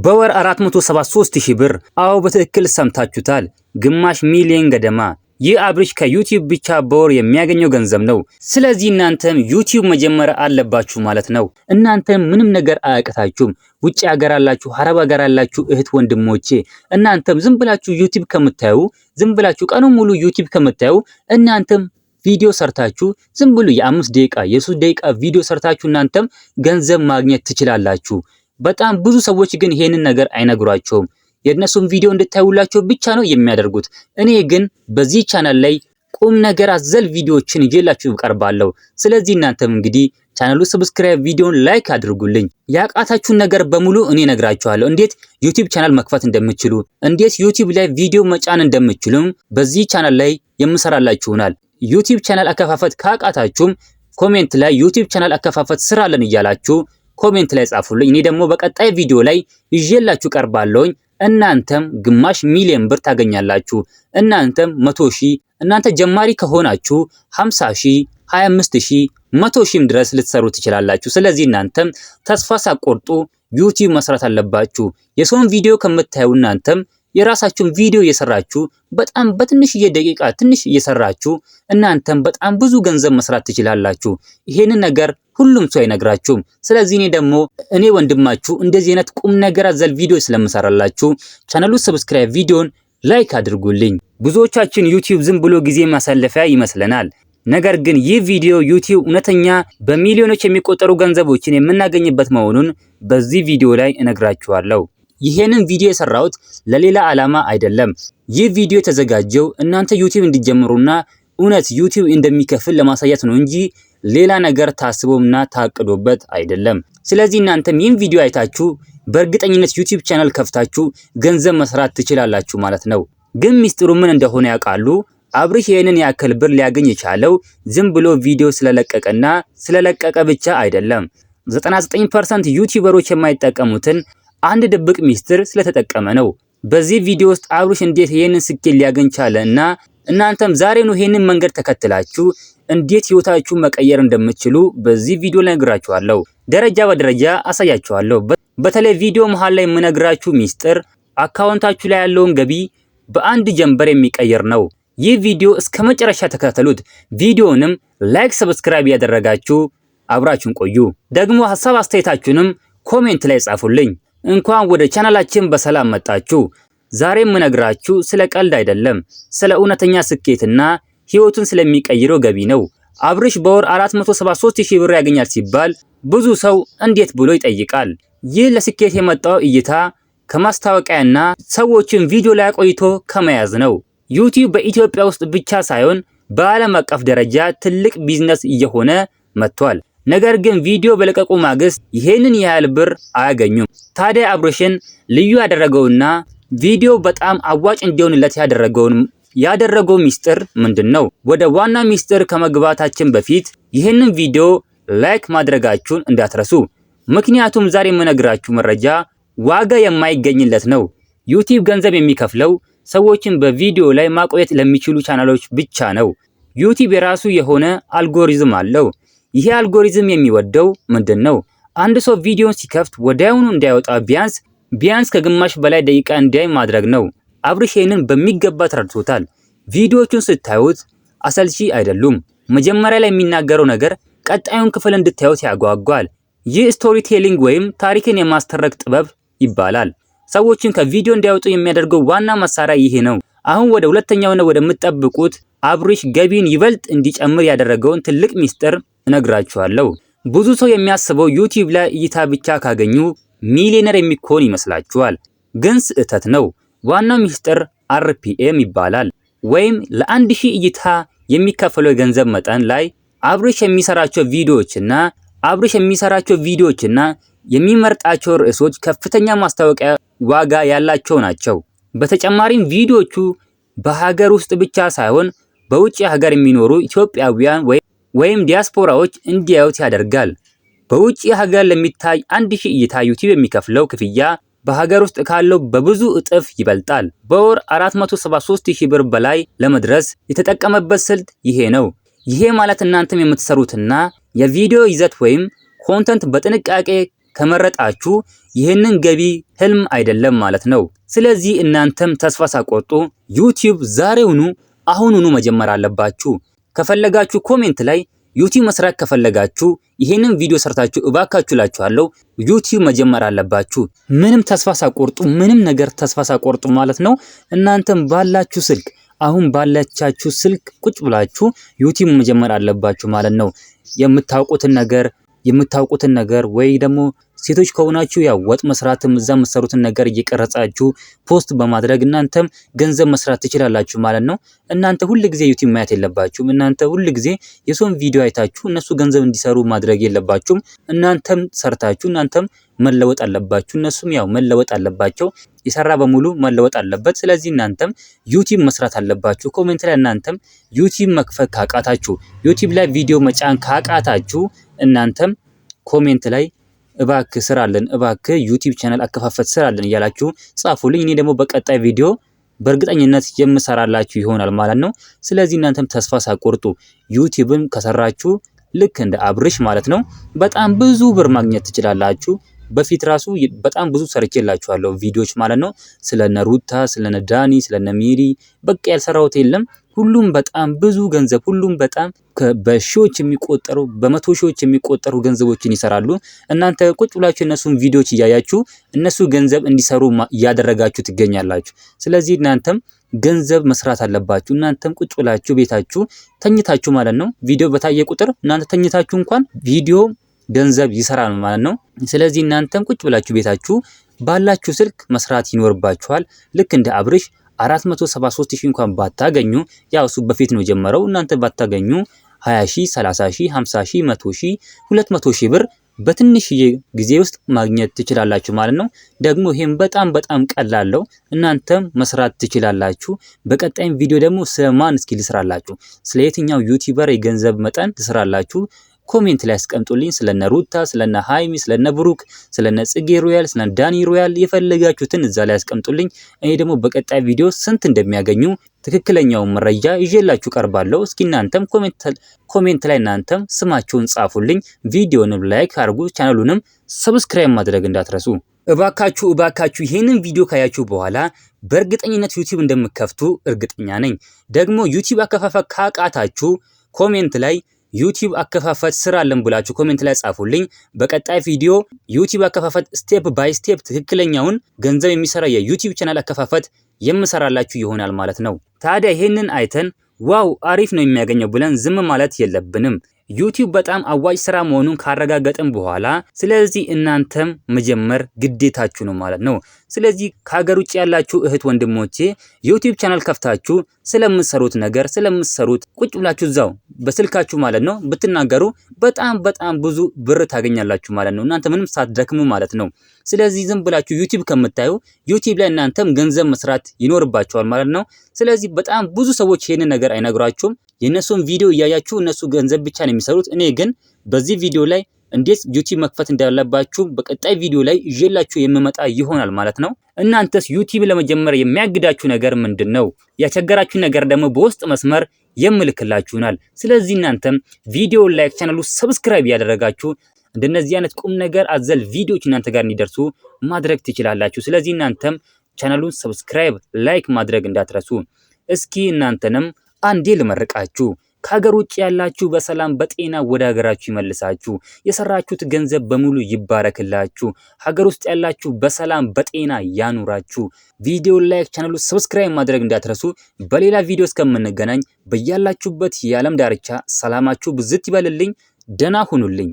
በወር 473,000 ብር። አዎ በትክክል ሰምታችሁታል፣ ግማሽ ሚሊዮን ገደማ። ይህ አብርሽ ከዩቲዩብ ብቻ በወር የሚያገኘው ገንዘብ ነው። ስለዚህ እናንተም ዩቲዩብ መጀመር አለባችሁ ማለት ነው። እናንተም ምንም ነገር አያቅታችሁም። ውጭ ሀገር አላችሁ፣ አረብ ሀገር አላችሁ እህት ወንድሞቼ፣ እናንተም ዝም ብላችሁ ዩቲዩብ ከምታዩ፣ ዝም ብላችሁ ቀኑን ሙሉ ዩቲዩብ ከምታዩ፣ እናንተም ቪዲዮ ሰርታችሁ ዝም ብሎ የ5 ደቂቃ የ3 ደቂቃ ቪዲዮ ሰርታችሁ እናንተም ገንዘብ ማግኘት ትችላላችሁ። በጣም ብዙ ሰዎች ግን ይሄንን ነገር አይነግሯቸውም። የነሱን ቪዲዮ እንድታዩላቸው ብቻ ነው የሚያደርጉት። እኔ ግን በዚህ ቻናል ላይ ቁም ነገር አዘል ቪዲዮዎችን ይዤላችሁ እቀርባለሁ። ስለዚህ እናንተም እንግዲህ ቻናሉ ሰብስክራይብ፣ ቪዲዮን ላይክ አድርጉልኝ። ያቃታችሁን ነገር በሙሉ እኔ ነግራችኋለሁ። እንዴት ዩቲዩብ ቻናል መክፈት እንደምትችሉ፣ እንዴት ዩቲዩብ ላይ ቪዲዮ መጫን እንደምትችሉም በዚህ ቻናል ላይ የምሰራላችሁናል። ዩቲዩብ ቻናል አከፋፈት ካቃታችሁም ኮሜንት ላይ ዩቲዩብ ቻናል አከፋፈት ስራለን እያላችሁ ኮሜንት ላይ ጻፉልኝ። እኔ ደግሞ በቀጣይ ቪዲዮ ላይ ይዤላችሁ ቀርባለሁኝ። እናንተም ግማሽ ሚሊዮን ብር ታገኛላችሁ። እናንተም 100,000፣ እናንተ ጀማሪ ከሆናችሁ 50,000፣ 25,000፣ 100,000 ድረስ ልትሰሩ ትችላላችሁ። ስለዚህ እናንተም ተስፋ ሳትቆርጡ ዩቲዩብ መስራት አለባችሁ። የሰውን ቪዲዮ ከምታዩ እናንተም የራሳችሁን ቪዲዮ እየሰራችሁ በጣም በትንሽዬ ደቂቃ ትንሽ እየሰራችሁ እናንተም በጣም ብዙ ገንዘብ መስራት ትችላላችሁ። ይሄንን ነገር ሁሉም ሰው አይነግራችሁም። ስለዚህ እኔ ወንድማችሁ እንደዚህ አይነት ቁም ነገር አዘል ቪዲዮ ስለምሰራላችሁ ቻናሉ ሰብስክራይብ፣ ቪዲዮን ላይክ አድርጉልኝ። ብዙዎቻችን ዩቲዩብ ዝም ብሎ ጊዜ ማሳለፊያ ይመስለናል። ነገር ግን ይህ ቪዲዮ ዩቲዩብ እውነተኛ በሚሊዮኖች የሚቆጠሩ ገንዘቦችን የምናገኝበት መሆኑን በዚህ ቪዲዮ ላይ እነግራችኋለሁ። ይሄንን ቪዲዮ የሰራሁት ለሌላ ዓላማ አይደለም። ይህ ቪዲዮ የተዘጋጀው እናንተ ዩቲዩብ እንዲጀምሩና እውነት ዩቲዩብ እንደሚከፍል ለማሳየት ነው እንጂ ሌላ ነገር ታስቦና ታቅዶበት አይደለም። ስለዚህ እናንተም ይህን ቪዲዮ አይታችሁ በእርግጠኝነት ዩቲዩብ ቻናል ከፍታችሁ ገንዘብ መስራት ትችላላችሁ ማለት ነው። ግን ሚስጥሩ ምን እንደሆነ ያውቃሉ? አብርሽ ይሄንን ያክል ብር ሊያገኝ የቻለው ዝም ብሎ ቪዲዮ ስለለቀቀ ብቻ አይደለም። 99% ዩቲዩበሮች የማይጠቀሙትን አንድ ድብቅ ሚስጥር ስለተጠቀመ ነው። በዚህ ቪዲዮ ውስጥ አብርሽ እንዴት ይሄንን ስኬት ሊያገኝ ቻለ እና እናንተም ዛሬ ነው ይሄንን መንገድ ተከትላችሁ እንዴት ህይወታችሁን መቀየር እንደምትችሉ በዚህ ቪዲዮ ላይ ነግራችኋለሁ። ደረጃ በደረጃ አሳያችኋለሁ። በተለይ ቪዲዮ መሃል ላይ የምነግራችሁ ሚስጥር አካውንታችሁ ላይ ያለውን ገቢ በአንድ ጀንበር የሚቀየር ነው። ይህ ቪዲዮ እስከ መጨረሻ ተከታተሉት። ቪዲዮንም ላይክ፣ ሰብስክራይብ ያደረጋችሁ አብራችሁን ቆዩ። ደግሞ ሐሳብ አስተያየታችሁንም ኮሜንት ላይ ጻፉልኝ። እንኳን ወደ ቻናላችን በሰላም መጣችሁ። ዛሬ የምነግራችሁ ስለ ቀልድ አይደለም፣ ስለ እውነተኛ ስኬትና ህይወቱን ስለሚቀይረው ገቢ ነው። አብርሽ በወር 473,000 ብር ያገኛል ሲባል ብዙ ሰው እንዴት ብሎ ይጠይቃል። ይህ ለስኬት የመጣው እይታ ከማስታወቂያና ሰዎችን ቪዲዮ ላይ ቆይቶ ከመያዝ ነው። ዩቲዩብ በኢትዮጵያ ውስጥ ብቻ ሳይሆን በዓለም አቀፍ ደረጃ ትልቅ ቢዝነስ እየሆነ መጥቷል። ነገር ግን ቪዲዮ በለቀቁ ማግስት ይሄንን ያህል ብር አያገኙም። ታዲያ አብርሽን ልዩ ያደረገውና ቪዲዮ በጣም አዋጭ እንዲሆንለት ያደረገው ሚስጥር ምንድነው? ወደ ዋና ሚስጥር ከመግባታችን በፊት ይሄንን ቪዲዮ ላይክ ማድረጋችሁን እንዳትረሱ። ምክንያቱም ዛሬ የምነግራችሁ መረጃ ዋጋ የማይገኝለት ነው። ዩቲዩብ ገንዘብ የሚከፍለው ሰዎችን በቪዲዮ ላይ ማቆየት ለሚችሉ ቻናሎች ብቻ ነው። ዩቲዩብ የራሱ የሆነ አልጎሪዝም አለው። ይሄ አልጎሪዝም የሚወደው ምንድነው? አንድ ሰው ቪዲዮን ሲከፍት ወዲያውኑ እንዳይወጣ ቢያንስ ከግማሽ በላይ ደቂቃ እንዲያይ ማድረግ ነው። አብርሽ ይሄንን በሚገባ ተረድቶታል። ቪዲዮዎቹን ስታዩት አሰልቺ አይደሉም። መጀመሪያ ላይ የሚናገረው ነገር ቀጣዩን ክፍል እንድታዩት ያጓጓል። ይህ ስቶሪ ቴሊንግ ወይም ታሪክን የማስተረክ ጥበብ ይባላል። ሰዎችን ከቪዲዮ እንዲያወጡ የሚያደርገው ዋና መሳሪያ ይሄ ነው። አሁን ወደ ሁለተኛውና ወደምትጠብቁት አብርሽ ገቢን ይበልጥ እንዲጨምር ያደረገውን ትልቅ ሚስጥር እነግራችኋለሁ። ብዙ ሰው የሚያስበው ዩቲዩብ ላይ እይታ ብቻ ካገኙ ሚሊዮነር የሚኮን ይመስላችኋል፣ ግን ስህተት ነው። ዋናው ሚስጥር RPM ይባላል፣ ወይም ለ1000 እይታ የሚከፈለው የገንዘብ መጠን ላይ አብርሽ የሚሰራቸው ቪዲዮዎችና የሚመርጣቸው ርዕሶች ከፍተኛ ማስታወቂያ ዋጋ ያላቸው ናቸው። በተጨማሪም ቪዲዮዎቹ በሀገር ውስጥ ብቻ ሳይሆን በውጭ ሀገር የሚኖሩ ኢትዮጵያውያን ወይም ዲያስፖራዎች እንዲያዩት ያደርጋል። በውጭ ሀገር ለሚታይ 1000 እይታ ዩቲዩብ የሚከፍለው ክፍያ በሀገር ውስጥ ካለው በብዙ እጥፍ ይበልጣል። በወር 473,000 ብር በላይ ለመድረስ የተጠቀመበት ስልት ይሄ ነው። ይሄ ማለት እናንተም የምትሰሩትና የቪዲዮ ይዘት ወይም ኮንተንት በጥንቃቄ ከመረጣችሁ ይህንን ገቢ ህልም አይደለም ማለት ነው። ስለዚህ እናንተም ተስፋ ሳትቆርጡ ዩቲዩብ ዛሬውኑ አሁኑኑ መጀመር አለባችሁ። ከፈለጋችሁ ኮሜንት ላይ ዩቲዩብ መስራት ከፈለጋችሁ ይሄንን ቪዲዮ ሰርታችሁ እባካችሁ ላችኋለሁ ዩቲዩብ መጀመር አለባችሁ። ምንም ተስፋ ሳትቆርጡ ምንም ነገር ተስፋ ሳትቆርጡ ማለት ነው። እናንተም ባላችሁ ስልክ አሁን ባላቻችሁ ስልክ ቁጭ ብላችሁ ዩቲዩብ መጀመር አለባችሁ ማለት ነው። የምታውቁትን ነገር ወይ ደግሞ ሴቶች ከሆናችሁ ያው ወጥ መስራትም እዛ መሰሩትን ነገር እየቀረጻችሁ ፖስት በማድረግ እናንተም ገንዘብ መስራት ትችላላችሁ ማለት ነው። እናንተ ሁሉ ጊዜ ዩቲዩብ ማየት የለባችሁም። እናንተ ሁሉ ጊዜ የሰውን ቪዲዮ አይታችሁ እነሱ ገንዘብ እንዲሰሩ ማድረግ የለባችሁም። እናንተም ሰርታችሁ እናንተም መለወጥ አለባችሁ። እነሱም ያው መለወጥ አለባቸው። የሰራ በሙሉ መለወጥ አለበት። ስለዚህ እናንተም ዩቲዩብ መስራት አለባችሁ። ኮሜንት ላይ እናንተም ዩቲዩብ መክፈት ካቃታችሁ፣ ዩቲዩብ ላይ ቪዲዮ መጫን ካቃታችሁ እናንተም ኮሜንት ላይ እባክህ ስራልን፣ እባክህ ዩቲዩብ ቻናል አከፋፈት ስራልን እያላችሁ ጻፉልኝ። እኔ ደግሞ በቀጣይ ቪዲዮ በእርግጠኝነት የምሰራላችሁ ይሆናል ማለት ነው። ስለዚህ እናንተም ተስፋ ሳትቆርጡ ዩቲዩብን ከሰራችሁ ልክ እንደ አብርሽ ማለት ነው በጣም ብዙ ብር ማግኘት ትችላላችሁ። በፊት ራሱ በጣም ብዙ ሰርቼላችኋለሁ ቪዲዮዎች ማለት ነው። ስለነ ሩታ፣ ስለነ ዳኒ፣ ስለነ ሚሪ በቃ ያልሰራሁት የለም። ሁሉም በጣም ብዙ ገንዘብ ሁሉም በጣም በሺዎች የሚቆጠሩ በመቶ ሺዎች የሚቆጠሩ ገንዘቦችን ይሰራሉ። እናንተ ቁጭ ብላችሁ እነሱን ቪዲዮዎች እያያችሁ እነሱ ገንዘብ እንዲሰሩ እያደረጋችሁ ትገኛላችሁ። ስለዚህ እናንተም ገንዘብ መስራት አለባችሁ። እናንተም ቁጭ ብላችሁ ቤታችሁ ተኝታችሁ ማለት ነው ቪዲዮ በታየ ቁጥር እናንተ ተኝታችሁ እንኳን ቪዲዮ ገንዘብ ይሰራል ማለት ነው። ስለዚህ እናንተም ቁጭ ብላችሁ ቤታችሁ ባላችሁ ስልክ መስራት ይኖርባችኋል። ልክ እንደ አብርሽ 473,000 እንኳን ባታገኙ ያው እሱ በፊት ነው ጀመረው። እናንተ ባታገኙ 20,000፣ 30,000፣ 50,000፣ 100,000፣ 200,000 ብር በትንሽዬ ጊዜ ውስጥ ማግኘት ትችላላችሁ ማለት ነው። ደግሞ ይሄም በጣም ቀላል ነው። እናንተም መስራት ትችላላችሁ። በቀጣይም ቪዲዮ ደግሞ ስለማን እስኪ ልስራላችሁ፣ ስለ የትኛው ዩቲዩበር የገንዘብ መጠን ልስራላችሁ ኮሜንት ላይ አስቀምጡልኝ። ስለነ ሩታ፣ ስለነ ሃይሚ፣ ስለነ ብሩክ፣ ስለነ ጽጌ ሮያል፣ ስለነ ዳኒ ሮያል የፈለጋችሁትን እዛ ላይ አስቀምጡልኝ። እኔ ደግሞ በቀጣይ ቪዲዮ ስንት እንደሚያገኙ ትክክለኛው መረጃ ይዤላችሁ ቀርባለሁ። እስኪ እናንተም ኮሜንት ላይ እናንተም ስማችሁን ጻፉልኝ። ቪዲዮንም ላይክ አድርጉ፣ ቻናሉንም ሰብስክራይብ ማድረግ እንዳትረሱ። እባካችሁ ይሄንን ቪዲዮ ካያችሁ በኋላ በእርግጠኝነት ዩቲዩብ እንደምከፍቱ እርግጠኛ ነኝ። ደግሞ ዩቲዩብ አከፋፈት ካቃታችሁ ኮሜንት ላይ ዩቲዩብ አከፋፈት ስራለን ብላችሁ ኮሜንት ላይ ጻፉልኝ። በቀጣይ ቪዲዮ ዩቲዩብ አከፋፈት ስቴፕ ባይ ስቴፕ ትክክለኛውን ገንዘብ የሚሰራ የዩቲዩብ ቻናል አከፋፈት የምሰራላችሁ ይሆናል ማለት ነው። ታዲያ ይሄንን አይተን ዋው አሪፍ ነው የሚያገኘው ብለን ዝም ማለት የለብንም። ዩቲዩብ በጣም አዋጭ ስራ መሆኑን ካረጋገጥን በኋላ ስለዚህ እናንተም መጀመር ግዴታችሁ ነው ማለት ነው። ስለዚህ ከሀገር ውጭ ያላችሁ እህት ወንድሞቼ ዩቲዩብ ቻናል ከፍታችሁ ስለምትሰሩት ነገር ስለምትሰሩት ቁጭ ብላችሁ እዛው በስልካችሁ ማለት ነው ብትናገሩ በጣም ብዙ ብር ታገኛላችሁ ማለት ነው። እናንተ ምንም ሳትደክሙ ማለት ነው። ስለዚህ ዝም ብላችሁ ዩቲዩብ ከምታዩ ዩቲዩብ ላይ እናንተም ገንዘብ መስራት ይኖርባችኋል ማለት ነው። ስለዚህ በጣም ብዙ ሰዎች ይሄንን ነገር አይነግሯችሁም። የነሱን ቪዲዮ እያያችሁ እነሱ ገንዘብ ብቻ ነው የሚሰሩት። እኔ ግን በዚህ ቪዲዮ ላይ እንዴት ዩቲዩብ መክፈት እንዳለባችሁ በቀጣይ ቪዲዮ ላይ ይዤላችሁ የምመጣ ይሆናል ማለት ነው። እናንተስ ዩቲዩብ ለመጀመር የሚያግዳችሁ ነገር ምንድነው? ያቸገራችሁ ነገር ደግሞ በውስጥ መስመር የምልክላችሁናል። ስለዚህ እናንተም ቪዲዮ ላይክ፣ ቻናሉ ሰብስክራይብ ያደረጋችሁ እንደነዚህ አይነት ቁም ነገር አዘል ቪዲዮዎች እናንተ ጋር እንዲደርሱ ማድረግ ትችላላችሁ። ስለዚህ እናንተም ቻናሉን ሰብስክራይብ፣ ላይክ ማድረግ እንዳትረሱ። እስኪ እናንተንም አንዴ ልመርቃችሁ። ከሀገር ውጭ ያላችሁ በሰላም በጤና ወደ ሀገራችሁ ይመልሳችሁ። የሰራችሁት ገንዘብ በሙሉ ይባረክላችሁ። ሀገር ውስጥ ያላችሁ በሰላም በጤና ያኑራችሁ። ቪዲዮ ላይክ፣ ቻናሉ ሰብስክራይብ ማድረግ እንዳትረሱ። በሌላ ቪዲዮ እስከምንገናኝ በያላችሁበት የዓለም ዳርቻ ሰላማችሁ ብዝት ይበልልኝ። ደህና ሁኑልኝ።